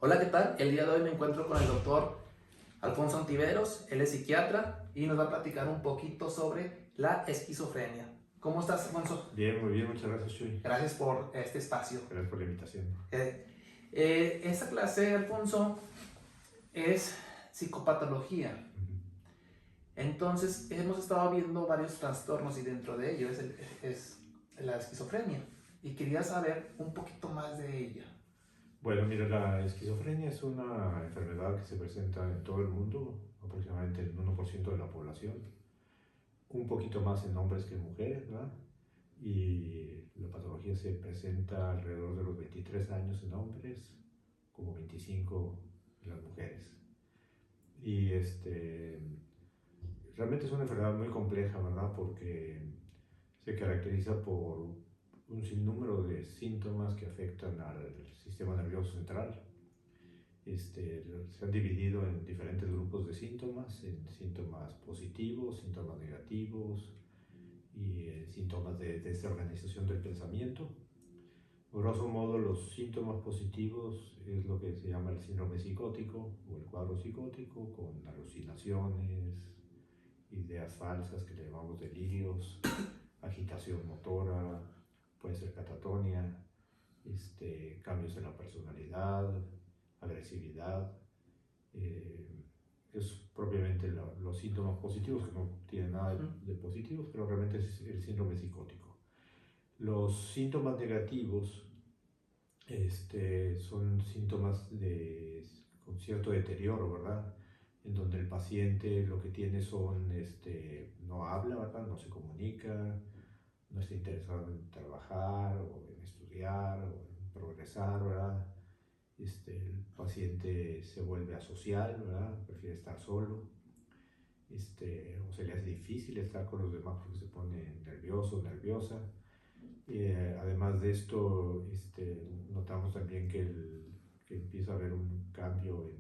Hola, ¿qué tal? El día de hoy me encuentro con el doctor Alfonso Ontiveros, él es psiquiatra y nos va a platicar un poquito sobre la esquizofrenia. ¿Cómo estás, Alfonso? Bien, muy bien, muchas gracias, Chuy. Gracias por este espacio. Gracias por la invitación. Esta clase, Alfonso, es psicopatología. Ujú. Entonces, hemos estado viendo varios trastornos y dentro de ello es la esquizofrenia. Y quería saber un poquito más de ella. Bueno, mira, la esquizofrenia es una enfermedad que se presenta en todo el mundo, aproximadamente el 1% de la población, un poquito más en hombres que en mujeres, ¿verdad? Y la patología se presenta alrededor de los 23 años en hombres, como 25 en las mujeres. Y realmente es una enfermedad muy compleja, ¿verdad? Porque se caracteriza por un sinnúmero de síntomas que afectan al sistema nervioso central. Se han dividido en diferentes grupos de síntomas, en síntomas positivos, síntomas negativos y síntomas de desorganización del pensamiento. Grosso modo, los síntomas positivos es lo que se llama el síndrome psicótico o el cuadro psicótico, con alucinaciones, ideas falsas que le llamamos delirios, agitación motora, puede ser catatonia, cambios en la personalidad, agresividad. eh, es propiamente los síntomas positivos, que no tienen nada de positivos, pero realmente es el síndrome psicótico. Los síntomas negativos son síntomas con cierto deterioro, ¿verdad? En donde el paciente lo que tiene son, no habla, ¿verdad? No se comunica, no está interesado en trabajar o en estudiar o en progresar, ¿verdad? El paciente se vuelve asocial, ¿verdad? Prefiere estar solo, o se le hace difícil estar con los demás porque se pone nervioso, nerviosa. Además de esto, notamos también que empieza a haber un cambio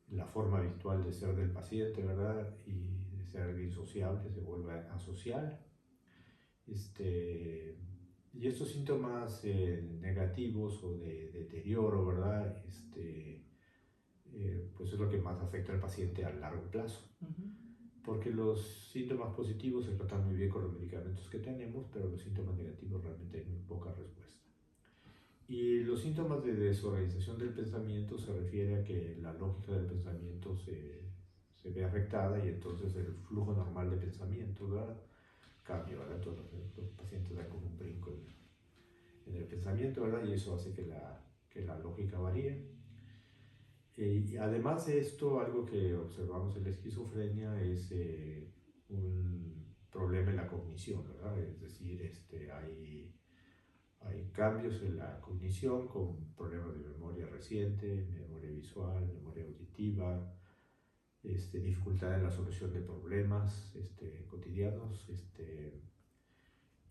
en la forma habitual de ser del paciente, ¿verdad? Y de ser alguien sociable se vuelve asocial. Este, y estos síntomas negativos o de deterioro, ¿verdad? Pues es lo que más afecta al paciente a largo plazo. Porque los síntomas positivos se tratan muy bien con los medicamentos que tenemos, pero los síntomas negativos realmente hay muy poca respuesta. Y los síntomas de desorganización del pensamiento se refiere a que la lógica del pensamiento se ve afectada y entonces el flujo normal de pensamiento, ¿verdad? Cambia, ¿verdad? Entonces los pacientes dan como un brinco en el pensamiento, ¿verdad? Y eso hace que la lógica varíe. Y además de esto, algo que observamos en la esquizofrenia es un problema en la cognición, ¿verdad? Es decir, hay cambios en la cognición con problemas de memoria reciente, memoria visual, memoria auditiva, dificultad en la solución de problemas cotidianos,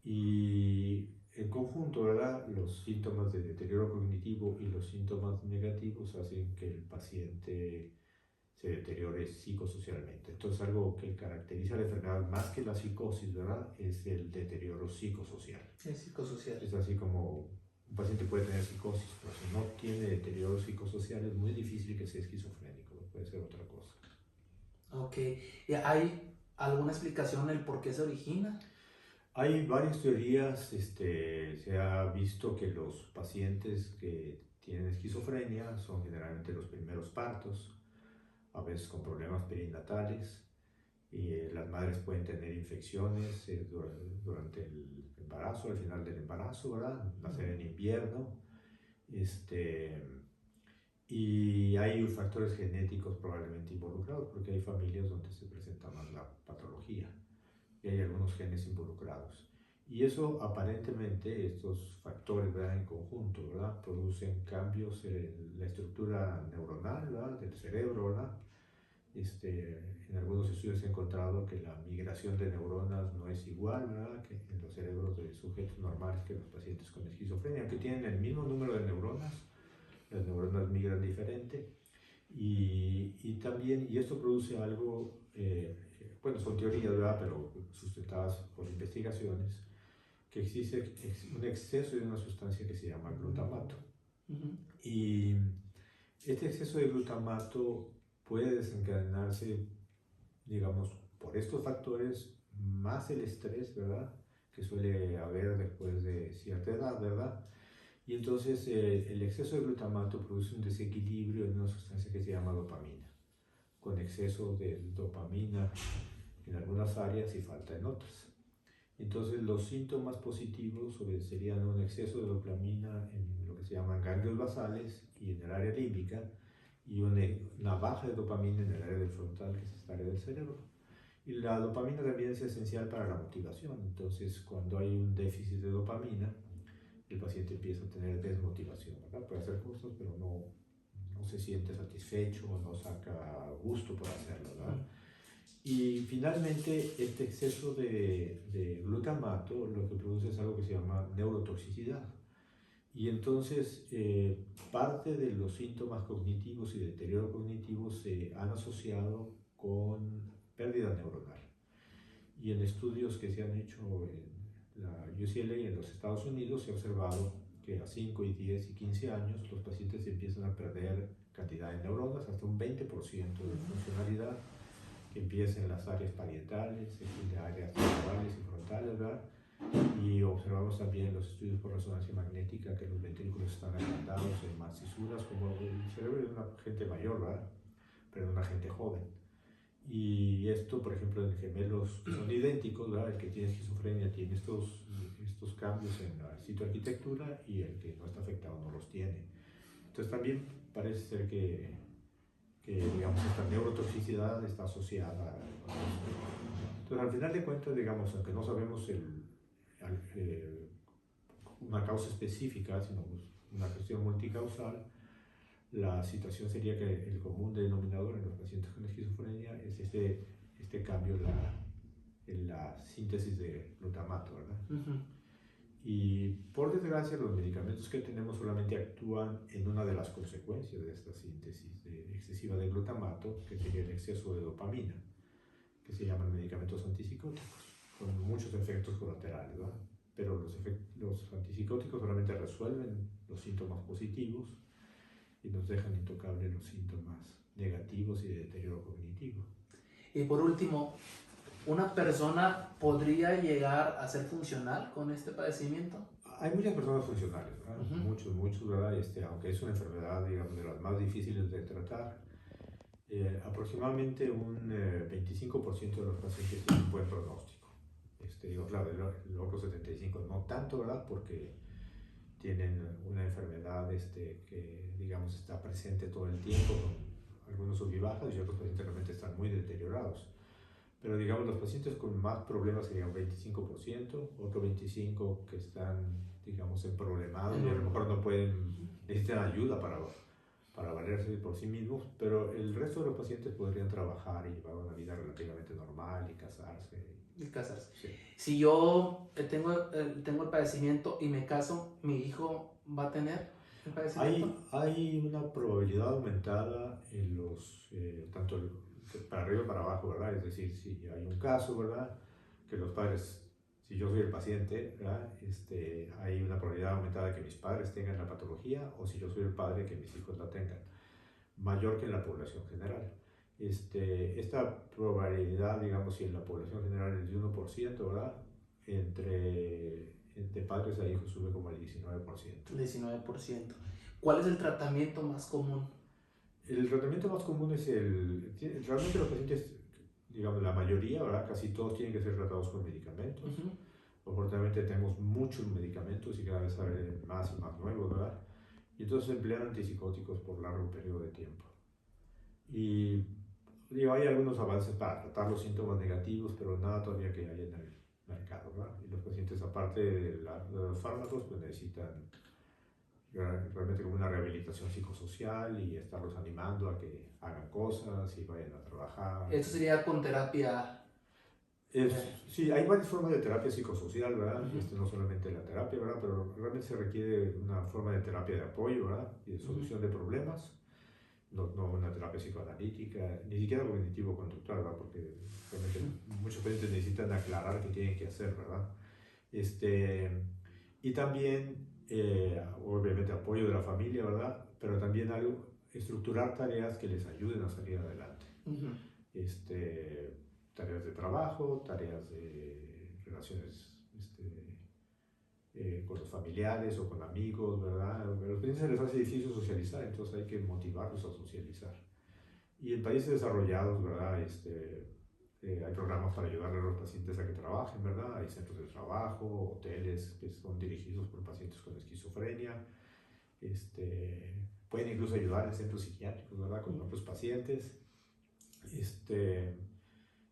y en conjunto, ¿verdad? Los síntomas de deterioro cognitivo y los síntomas negativos hacen que el paciente se deteriore psicosocialmente. Entonces, algo que caracteriza la enfermedad más que la psicosis, ¿verdad? Es el deterioro psicosocial. Es psicosocial. Es así como un paciente puede tener psicosis, pero si no tiene deterioro psicosocial es muy difícil que sea esquizofrénico, puede ser otra cosa. Ok. ¿Y hay alguna explicación del por qué se origina? Hay varias teorías. Se ha visto que los pacientes que tienen esquizofrenia son generalmente los primeros partos, a veces con problemas perinatales, y las madres pueden tener infecciones durante el embarazo, al final del embarazo, ¿verdad? Nacer en invierno. Y hay factores genéticos probablemente involucrados, porque hay familias donde se presenta más la patología y hay algunos genes involucrados. Y eso aparentemente, estos factores, ¿verdad? En conjunto, ¿verdad? Producen cambios en la estructura neuronal, ¿verdad? Del cerebro, ¿verdad? En algunos estudios se ha encontrado que la migración de neuronas no es igual, ¿verdad? Que en los cerebros de sujetos normales que los pacientes con esquizofrenia, aunque tienen el mismo número de neuronas, las neuronas migran diferente. Y también, y esto produce algo, bueno, son teorías, ¿verdad? Pero sustentadas por investigaciones, que existe un exceso de una sustancia que se llama glutamato. Y este exceso de glutamato puede desencadenarse, digamos, por estos factores, más el estrés, ¿verdad? Que suele haber después de cierta edad, ¿verdad? Y entonces el exceso de glutamato produce un desequilibrio en una sustancia que se llama dopamina, con exceso de dopamina en algunas áreas y falta en otras. Entonces los síntomas positivos serían un exceso de dopamina en lo que se llaman ganglios basales y en el área límbica, y una baja de dopamina en el área del frontal, que es esta área del cerebro. Y la dopamina también es esencial para la motivación. Entonces, cuando hay un déficit de dopamina, el paciente empieza a tener desmotivación, ¿verdad? Puede hacer cosas, pero no se siente satisfecho, no saca gusto por hacerlo, ¿verdad? Y finalmente, este exceso de glutamato lo que produce es algo que se llama neurotoxicidad. Y entonces, parte de los síntomas cognitivos y deterioro cognitivo se han asociado con pérdida neuronal. Y en estudios que se han hecho en la UCLA en los Estados Unidos se ha observado que a 5 y 10 y 15 años los pacientes empiezan a perder cantidad de neuronas, hasta un 20% de funcionalidad, que empieza en las áreas parietales, en las áreas cerebrales y frontales, ¿verdad? Y observamos también en los estudios por resonancia magnética que los ventrículos están agrandados en más cisuras, como el cerebro de una gente mayor, ¿verdad? Pero de una gente joven. Y esto, por ejemplo, en gemelos que son idénticos, ¿verdad? El que tiene esquizofrenia tiene estos cambios en la citoarquitectura y el que no está afectado no los tiene. Entonces también parece ser que digamos, esta neurotoxicidad está asociada a esto. Entonces, al final de cuentas, digamos, aunque no sabemos una causa específica, sino una cuestión multicausal, la situación sería que el común denominador en los pacientes con esquizofrenia es este cambio en la síntesis de glutamato, ¿verdad? Y por desgracia los medicamentos que tenemos solamente actúan en una de las consecuencias de esta síntesis excesiva de glutamato, que sería el exceso de dopamina, que se llaman medicamentos antipsicóticos, con muchos efectos colaterales, ¿verdad? Pero los antipsicóticos solamente resuelven los síntomas positivos y nos dejan intocables los síntomas negativos y de deterioro cognitivo. Y por último, ¿una persona podría llegar a ser funcional con este padecimiento? Hay muchas personas funcionales, ¿verdad? Muchos, ¿verdad? Aunque es una enfermedad, digamos, de las más difíciles de tratar, aproximadamente un 25% de los pacientes tienen un buen pronóstico. Claro, el otro 75% no tanto, ¿verdad? Porque tienen una enfermedad que, digamos, está presente todo el tiempo, con algunos sub y bajas, y otros pacientes realmente están muy deteriorados. Pero, digamos, los pacientes con más problemas serían un 25%, otro 25% que están, digamos, emproblemados y a lo mejor no necesitan ayuda para valerse por sí mismos, pero el resto de los pacientes podrían trabajar y llevar una vida relativamente normal y casarse. Sí. Si yo tengo el padecimiento y me caso, ¿mi hijo va a tener el padecimiento? Hay una probabilidad aumentada en tanto para arriba y para abajo, ¿verdad? Es decir, si hay un caso, ¿verdad? Que los padres, si yo soy el paciente, ¿verdad? Hay una probabilidad aumentada de que mis padres tengan la patología, o si yo soy el padre, que mis hijos la tengan, mayor que en la población general. Esta probabilidad, digamos, si en la población general es de 1%, ¿verdad? Entre padres a hijos sube como al 19%. 19%. ¿Cuál es el tratamiento más común? El tratamiento más común es realmente los pacientes, digamos, la mayoría, ¿verdad? Casi todos tienen que ser tratados con medicamentos. Afortunadamente tenemos muchos medicamentos y cada vez hay más y más nuevos, ¿verdad? Y entonces emplean antipsicóticos por largo periodo de tiempo. Y hay algunos avances para tratar los síntomas negativos, pero nada todavía que haya en el mercado, ¿verdad? Y los pacientes, aparte de los fármacos, pues necesitan realmente como una rehabilitación psicosocial y estarlos animando a que hagan cosas y vayan a trabajar. ¿Eso sería con terapia? Sí, hay varias formas de terapia psicosocial, ¿verdad? No solamente la terapia, ¿verdad? Pero realmente se requiere una forma de terapia de apoyo, ¿verdad? Y de solución de problemas. No una terapia psicoanalítica, ni siquiera cognitivo-conductual, ¿verdad? Porque realmente muchos pacientes necesitan aclarar qué tienen que hacer, ¿verdad? Y también, obviamente, apoyo de la familia, ¿verdad? Pero también algo estructurar tareas que les ayuden a salir adelante. Tareas de trabajo, tareas de relaciones con los familiares o con amigos, ¿verdad? A los pacientes se les hace difícil socializar, entonces hay que motivarlos a socializar. Y en países desarrollados, ¿verdad? Hay programas para ayudar a los pacientes a que trabajen, ¿verdad? Hay centros de trabajo, hoteles que son dirigidos por pacientes con esquizofrenia. Pueden incluso ayudar en centros psiquiátricos, ¿verdad? Con otros pacientes.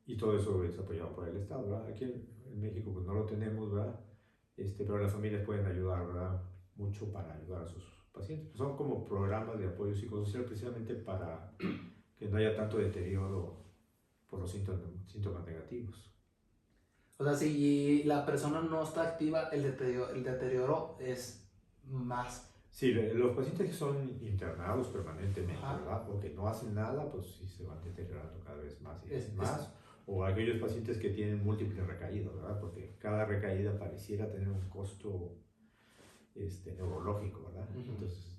Y todo eso es apoyado por el Estado, ¿verdad? Aquí en México pues no lo tenemos, ¿verdad? Pero las familias pueden ayudar, ¿verdad? Mucho para ayudar a sus pacientes. Pues son como programas de apoyo psicosocial precisamente para que no haya tanto deterioro por los síntomas negativos. O sea, si la persona no está activa, el deterioro es más. Sí, los pacientes que son internados permanentemente, Ajá. ¿verdad? O que no hacen nada, pues sí se van deteriorando cada vez más y más. O aquellos pacientes que tienen múltiples recaídas, ¿verdad? Porque cada recaída pareciera tener un costo neurológico, ¿verdad? Entonces,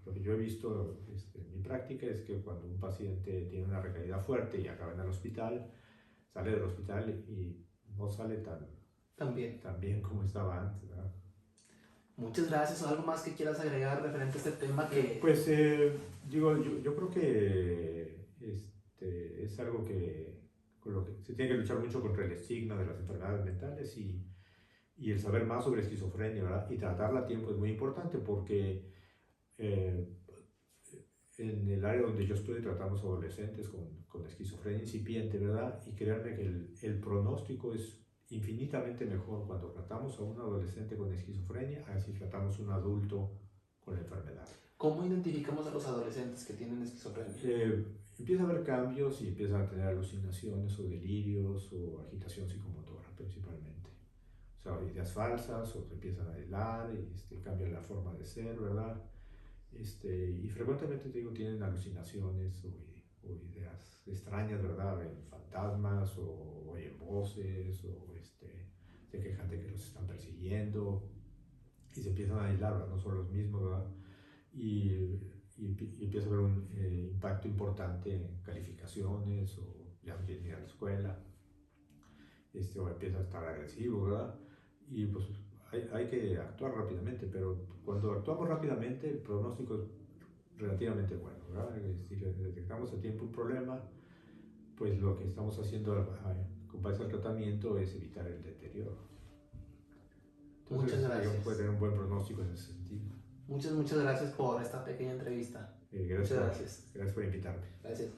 lo que yo he visto en mi práctica es que cuando un paciente tiene una recaída fuerte y acaba en el hospital, sale del hospital y no sale tan bien como estaba antes, ¿verdad? Muchas gracias. ¿Algo más que quieras agregar referente a este tema? Pues yo creo que es algo con lo que se tiene que luchar mucho contra el estigma de las enfermedades mentales y el saber más sobre esquizofrenia, ¿verdad? Y tratarla a tiempo es muy importante porque en el área donde yo estoy tratamos adolescentes con esquizofrenia incipiente, ¿verdad? Y créanme que el pronóstico es infinitamente mejor cuando tratamos a un adolescente con esquizofrenia a si tratamos a un adulto con la enfermedad. ¿Cómo identificamos a los adolescentes que tienen esquizofrenia? Empieza a haber cambios y empiezan a tener alucinaciones o delirios o agitación psicomotora principalmente. O sea, ideas falsas o se empiezan a aislar y cambian la forma de ser, ¿verdad? Y frecuentemente, te digo, tienen alucinaciones o ideas extrañas, ¿verdad? Ven fantasmas o oyen voces o se quejan de que los están persiguiendo y se empiezan a aislar, ¿verdad? No son los mismos, ¿verdad? Y empieza a haber un impacto importante en calificaciones o ya no quieren ir a la escuela, o empieza a estar agresivo, ¿verdad? Y pues hay que actuar rápidamente, pero cuando actuamos rápidamente el pronóstico es relativamente bueno, ¿verdad? Si detectamos a tiempo un problema, pues lo que estamos haciendo con base al tratamiento es evitar el deterioro. Entonces, muchas gracias. Puede tener un buen pronóstico en ese sentido. Muchas gracias por esta pequeña entrevista. Muchas gracias. Gracias por invitarme. Gracias.